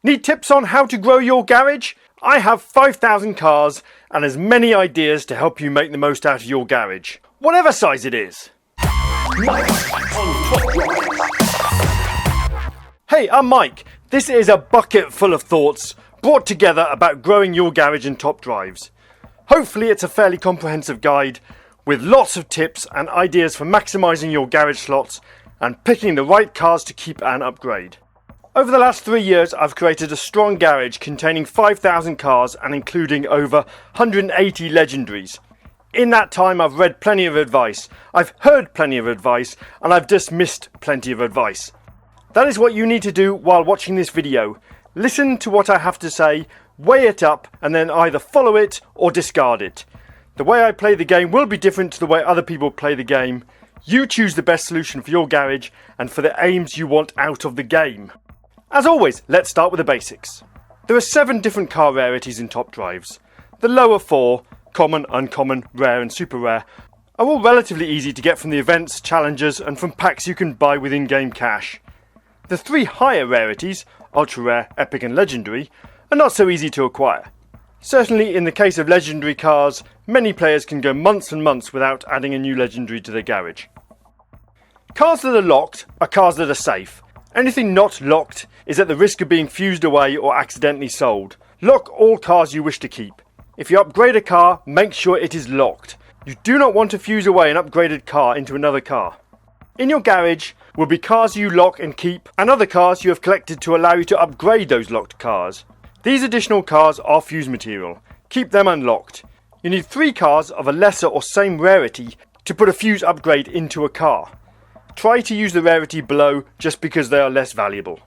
Need tips on how to grow your garage? I have 5,000 cars and as many ideas to help you make the most out of your garage, whatever size it is. Hey, I'm Mike. This is a bucket full of thoughts brought together about growing your garage and top drives. Hopefully it's a fairly comprehensive guide with lots of tips and ideas for maximising your garage slots and picking the right cars to keep and upgrade. Over the last 3 years, I've created a strong garage containing 5,000 cars and including over 180 legendaries. In that time, I've read plenty of advice, I've heard plenty of advice, and I've dismissed plenty of advice. That is what you need to do while watching this video. Listen to what I have to say, weigh it up, and then either follow it or discard it. The way I play the game will be different to the way other people play the game. You choose the best solution for your garage and for the aims you want out of the game. As always, let's start with the basics. There are 7 different car rarities in top drives. The lower 4, common, uncommon, rare and super rare, are all relatively easy to get from the events, challenges and from packs you can buy with in-game cash. The 3 higher rarities, ultra rare, epic and legendary, are not so easy to acquire. Certainly in the case of legendary cars, many players can go months and months without adding a new legendary to their garage. Cars that are locked are cars that are safe. Anything not locked is at the risk of being fused away or accidentally sold. Lock all cars you wish to keep. If you upgrade a car, make sure it is locked. You do not want to fuse away an upgraded car into another car. In your garage will be cars you lock and keep and other cars you have collected to allow you to upgrade those locked cars. These additional cars are fuse material. Keep them unlocked. You need 3 cars of a lesser or same rarity to put a fuse upgrade into a car. Try to use the rarity below just because they are less valuable.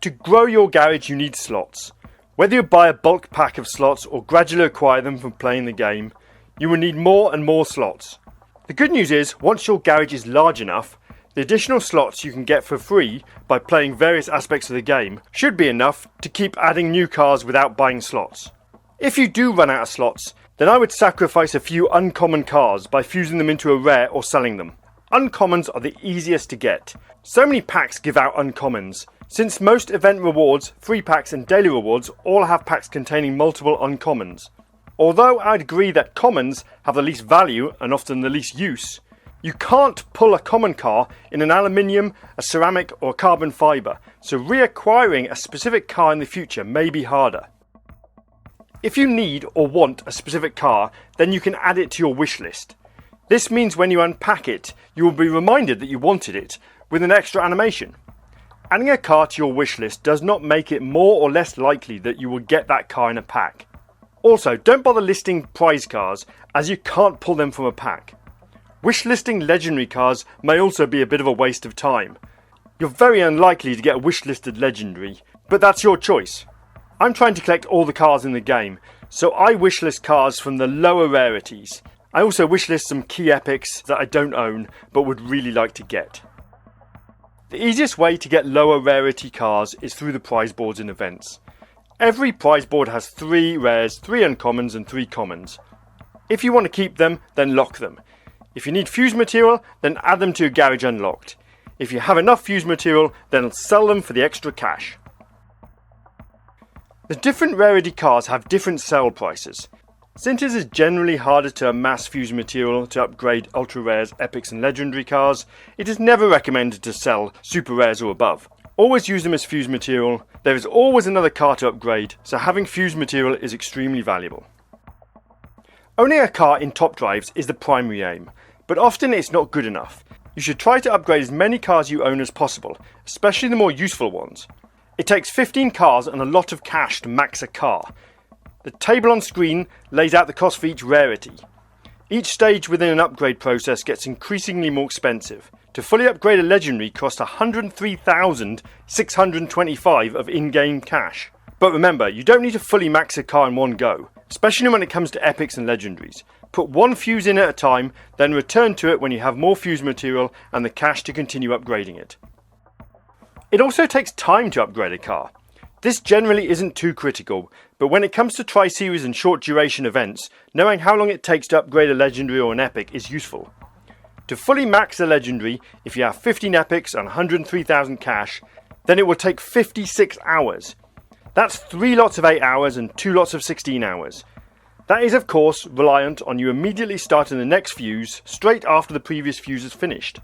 To grow your garage you need slots. Whether you buy a bulk pack of slots or gradually acquire them from playing the game, you will need more and more slots. The good news is, once your garage is large enough, the additional slots you can get for free by playing various aspects of the game should be enough to keep adding new cars without buying slots. If you do run out of slots, then I would sacrifice a few uncommon cars by fusing them into a rare or selling them. Uncommons are the easiest to get. So many packs give out uncommons. Since most event rewards, free packs and daily rewards all have packs containing multiple uncommons. Although I'd agree that commons have the least value and often the least use, you can't pull a common car in an aluminium, a ceramic or carbon fibre, so reacquiring a specific car in the future may be harder. If you need or want a specific car, then you can add it to your wish list. This means when you unpack it, you will be reminded that you wanted it with an extra animation. Adding a car to your wish list does not make it more or less likely that you will get that car in a pack. Also, don't bother listing prize cars as you can't pull them from a pack. Wish listing legendary cars may also be a bit of a waste of time. You're very unlikely to get a wish listed legendary, but that's your choice. I'm trying to collect all the cars in the game, so I wishlist cars from the lower rarities. I also wishlist some key epics that I don't own but would really like to get. The easiest way to get lower rarity cars is through the prize boards and events. Every prize board has 3 rares, 3 uncommons and 3 commons. If you want to keep them, then lock them. If you need fuse material, then add them to your garage unlocked. If you have enough fuse material, then sell them for the extra cash. The different rarity cars have different sale prices. Since it is generally harder to amass fuse material to upgrade ultra rares, epics and legendary cars, it is never recommended to sell super rares or above. Always use them as fuse material. There is always another car to upgrade, so having fuse material is extremely valuable. Owning a car in top drives is the primary aim, but often it's not good enough. You should try to upgrade as many cars you own as possible, especially the more useful ones. It takes 15 cars and a lot of cash to max a car. The table on screen lays out the cost for each rarity. Each stage within an upgrade process gets increasingly more expensive. To fully upgrade a legendary costs 103,625 of in-game cash. But remember, you don't need to fully max a car in one go, especially when it comes to epics and legendaries. Put one fuse in at a time, then return to it when you have more fuse material and the cash to continue upgrading it. It also takes time to upgrade a car. This generally isn't too critical, but when it comes to tri-series and short duration events, knowing how long it takes to upgrade a legendary or an epic is useful. To fully max a legendary, if you have 15 epics and 103,000 cash, then it will take 56 hours. That's 3 lots of 8 hours and 2 lots of 16 hours. That is of course reliant on you immediately starting the next fuse straight after the previous fuse is finished.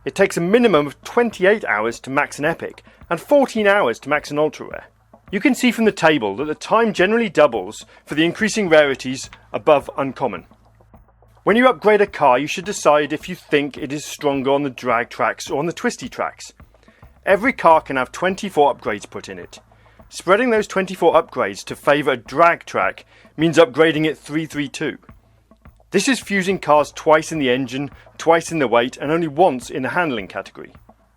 It takes a minimum of 28 hours to max an epic and 14 hours to max an ultra rare. You can see from the table that the time generally doubles for the increasing rarities above uncommon. When you upgrade a car, you should decide if you think it is stronger on the drag tracks or on the twisty tracks. Every car can have 24 upgrades put in it. Spreading those 24 upgrades to favour a drag track means upgrading it 332. This is fusing cars twice in the engine, twice in the weight and only once in the handling category.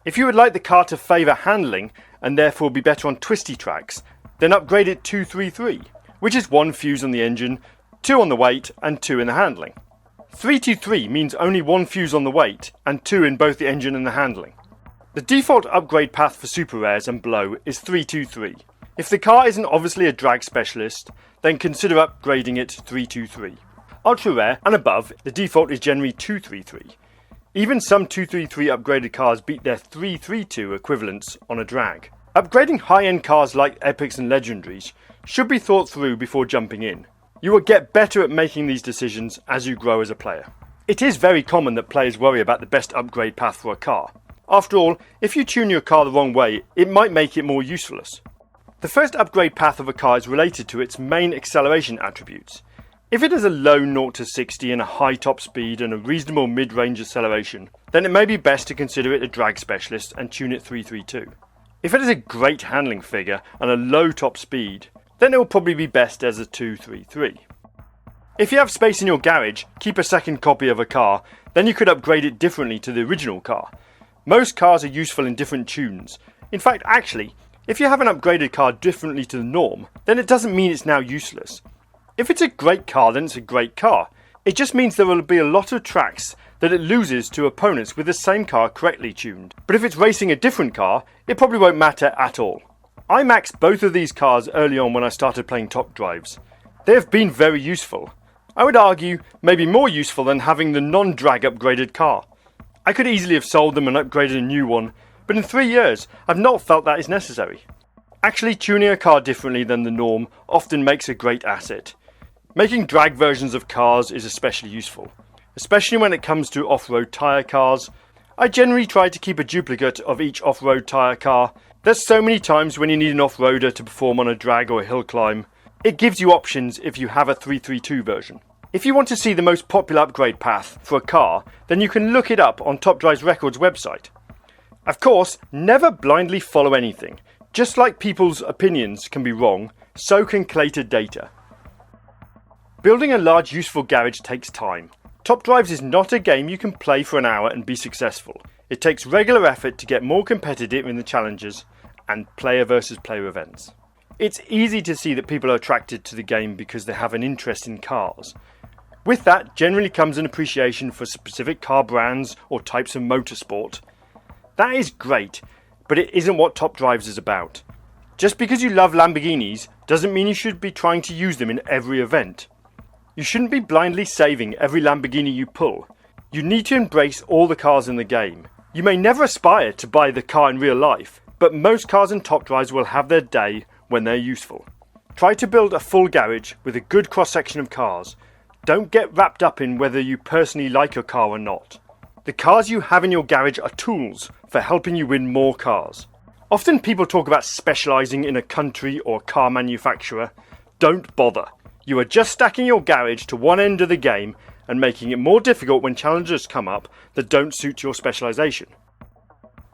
If you would like the car to favour handling and therefore be better on twisty tracks, then upgrade it 233, which is 1 fuse on the engine, 2 on the weight and 2 in the handling. 323 means only 1 fuse on the weight and 2 in both the engine and the handling. The default upgrade path for super rares and below is 323. If the car isn't obviously a drag specialist, then consider upgrading it to 323. Ultra rare and above, the default is generally 233. Even some 233 upgraded cars beat their 332 equivalents on a drag. Upgrading high-end cars like epics and legendaries should be thought through before jumping in. You will get better at making these decisions as you grow as a player. It is very common that players worry about the best upgrade path for a car. After all, if you tune your car the wrong way, it might make it more useless. The first upgrade path of a car is related to its main acceleration attributes. If it has a low 0 to 60 and a high top speed and a reasonable mid-range acceleration, then it may be best to consider it a drag specialist and tune it 332. If it has a great handling figure and a low top speed, then it will probably be best as a 233. If you have space in your garage, keep a second copy of a car, then you could upgrade it differently to the original car. Most cars are useful in different tunes. In fact, actually, if you have an upgraded car differently to the norm, then it doesn't mean it's now useless. If it's a great car, then it's a great car. It just means there will be a lot of tracks that it loses to opponents with the same car correctly tuned. But if it's racing a different car, it probably won't matter at all. I maxed both of these cars early on when I started playing top drives. They have been very useful. I would argue maybe more useful than having the non-drag upgraded car. I could easily have sold them and upgraded a new one, but in 3 years I've not felt that is necessary. Actually tuning a car differently than the norm often makes a great asset. Making drag versions of cars is especially useful, especially when it comes to off-road tyre cars. I generally try to keep a duplicate of each off-road tyre car. There's so many times when you need an off-roader to perform on a drag or a hill climb. It gives you options if you have a 332 version. If you want to see the most popular upgrade path for a car, then you can look it up on Top Drives Records website. Of course, never blindly follow anything. Just like people's opinions can be wrong, so can collated data. Building a large useful garage takes time. Top Drives is not a game you can play for an hour and be successful. It takes regular effort to get more competitive in the challenges and player versus player events. It's easy to see that people are attracted to the game because they have an interest in cars. With that generally comes an appreciation for specific car brands or types of motorsport. That is great, but it isn't what Top Drives is about. Just because you love Lamborghinis doesn't mean you should be trying to use them in every event. You shouldn't be blindly saving every Lamborghini you pull. You need to embrace all the cars in the game. You may never aspire to buy the car in real life, but most cars in Top Drives will have their day when they're useful. Try to build a full garage with a good cross-section of cars. Don't get wrapped up in whether you personally like your car or not. The cars you have in your garage are tools for helping you win more cars. Often people talk about specialising in a country or car manufacturer. Don't bother. You are just stacking your garage to one end of the game and making it more difficult when challenges come up that don't suit your specialisation.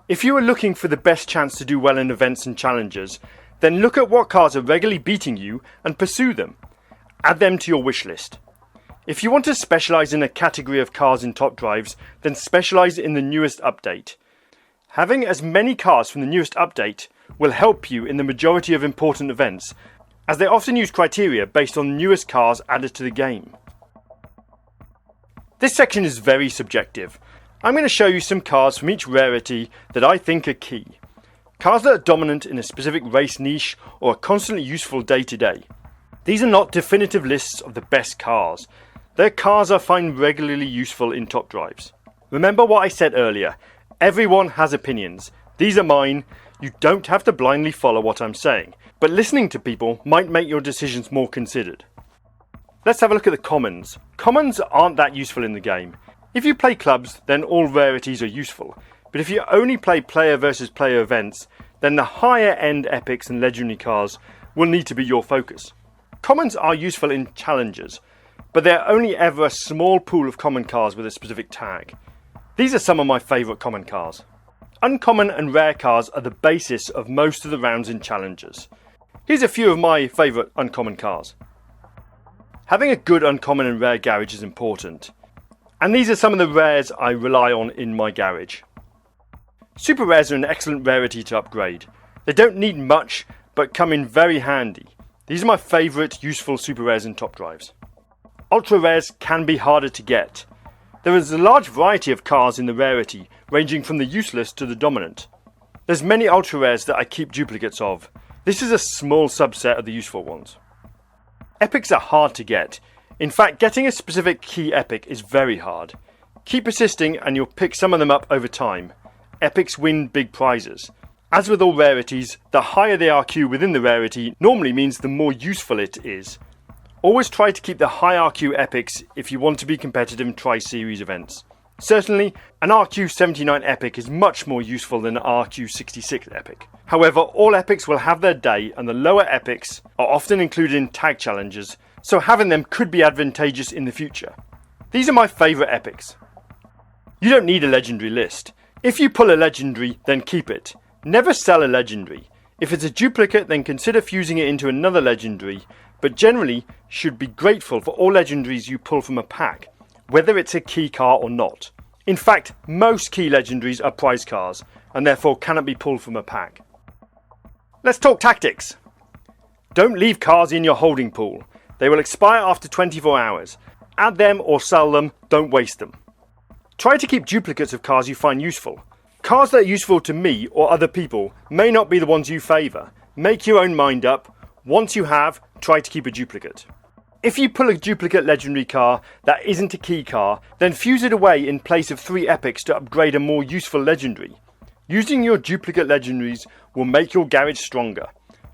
If you are looking for the best chance to do well in events and challenges, then look at what cars are regularly beating you and pursue them. Add them to your wish list. If you want to specialise in a category of cars in Top Drives, then specialise in the newest update. Having as many cars from the newest update will help you in the majority of important events, as they often use criteria based on the newest cars added to the game. This section is very subjective. I'm going to show you some cars from each rarity that I think are key. Cars that are dominant in a specific race niche or are constantly useful day to day. These are not definitive lists of the best cars. They're cars I find regularly useful in Top Drives. Remember what I said earlier, everyone has opinions. These are mine. You don't have to blindly follow what I'm saying, but listening to people might make your decisions more considered. Let's have a look at the commons. Commons aren't that useful in the game. If you play clubs, then all rarities are useful, but if you only play player versus player events, then the higher end epics and legendary cars will need to be your focus. Commons are useful in challenges, but they're only ever a small pool of common cars with a specific tag. These are some of my favourite common cars. Uncommon and rare cars are the basis of most of the rounds in challenges. Here's a few of my favourite uncommon cars. Having a good uncommon and rare garage is important, and these are some of the rares I rely on in my garage. Super rares are an excellent rarity to upgrade. They don't need much, but come in very handy. These are my favourite useful super rares and top drives. Ultra rares can be harder to get. There is a large variety of cars in the rarity, ranging from the useless to the dominant. There's many ultra rares that I keep duplicates of. This is a small subset of the useful ones. Epics are hard to get. In fact, getting a specific key epic is very hard. Keep persisting and you'll pick some of them up over time. Epics win big prizes. As with all rarities, the higher the RQ within the rarity normally means the more useful it is. Always try to keep the high RQ epics if you want to be competitive in tri-series events. Certainly, an RQ 79 epic is much more useful than an RQ 66 epic. However, all epics will have their day and the lower epics are often included in tag challenges, so having them could be advantageous in the future. These are my favourite epics. You don't need a legendary list. If you pull a legendary, then keep it. Never sell a legendary. If it's a duplicate, then consider fusing it into another legendary, but generally should be grateful for all legendaries you pull from a pack, whether it's a key car or not. In fact, most key legendaries are prize cars, and therefore cannot be pulled from a pack. Let's talk tactics. Don't leave cars in your holding pool. They will expire after 24 hours. Add them or sell them, don't waste them. Try to keep duplicates of cars you find useful. Cars that are useful to me or other people may not be the ones you favour. Make your own mind up. Once you have, try to keep a duplicate. If you pull a duplicate legendary car that isn't a key car, then fuse it away in place of 3 epics to upgrade a more useful legendary. Using your duplicate legendaries will make your garage stronger.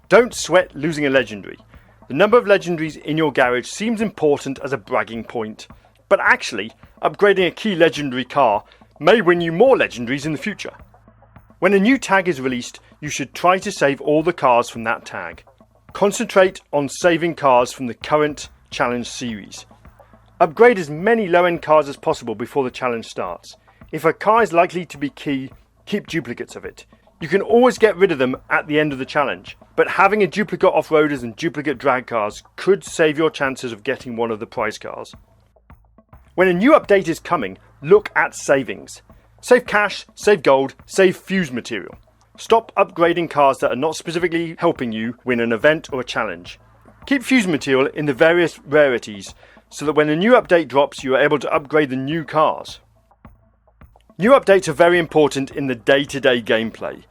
Don't sweat losing a legendary. The number of legendaries in your garage seems important as a bragging point, but actually, upgrading a key legendary car may win you more legendaries in the future. When a new tag is released, you should try to save all the cars from that tag. Concentrate on saving cars from the current challenge series. Upgrade as many low-end cars as possible before the challenge starts. If a car is likely to be key, keep duplicates of it. You can always get rid of them at the end of the challenge, but having a duplicate off-roaders and duplicate drag cars could save your chances of getting one of the prize cars. When a new update is coming, look at savings. Save cash, save gold, save fuse material. Stop upgrading cars that are not specifically helping you win an event or a challenge. Keep fuse material in the various rarities so that when a new update drops you are able to upgrade the new cars. New updates are very important in the day-to-day gameplay.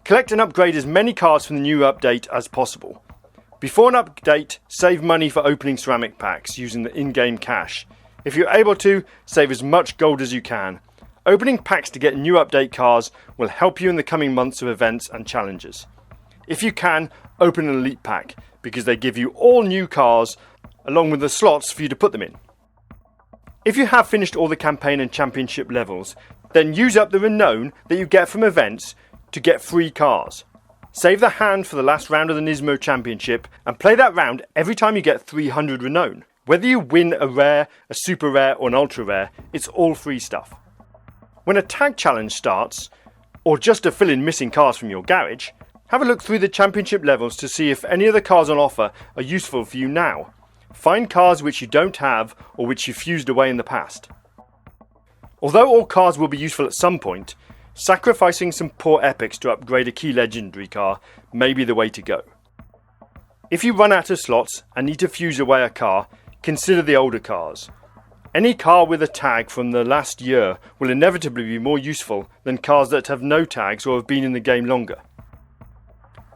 Collect and upgrade as many cars from the new update as possible. Before an update, save money for opening ceramic packs using the in-game cash. If you're able to, save as much gold as you can. Opening packs to get new update cars will help you in the coming months of events and challenges. If you can, open an elite pack because they give you all new cars along with the slots for you to put them in. If you have finished all the campaign and championship levels, then use up the renown that you get from events to get free cars. Save the hand for the last round of the Nismo Championship and play that round every time you get 300 renown. Whether you win a rare, a super rare or an ultra rare, it's all free stuff. When a tag challenge starts, or just to fill in missing cars from your garage, have a look through the championship levels to see if any of the cars on offer are useful for you now. Find cars which you don't have or which you fused away in the past. Although all cars will be useful at some point, sacrificing some poor epics to upgrade a key legendary car may be the way to go. If you run out of slots and need to fuse away a car, consider the older cars. Any car with a tag from the last year will inevitably be more useful than cars that have no tags or have been in the game longer.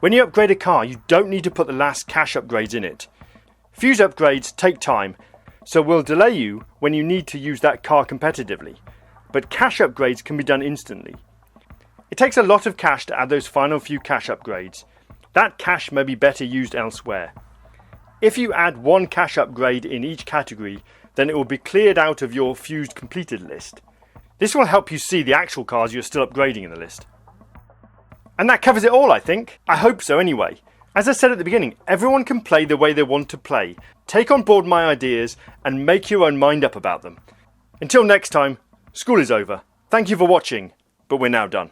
When you upgrade a car, you don't need to put the last cash upgrades in it. Fuse upgrades take time, so will delay you when you need to use that car competitively, but cash upgrades can be done instantly. It takes a lot of cash to add those final few cash upgrades. That cash may be better used elsewhere. If you add one cash upgrade in each category, then it will be cleared out of your fused completed list. This will help you see the actual cars you're still upgrading in the list. And that covers it all, I think. I hope so anyway. As I said at the beginning, everyone can play the way they want to play. Take on board my ideas and make your own mind up about them. Until next time, school is over. Thank you for watching, but we're now done.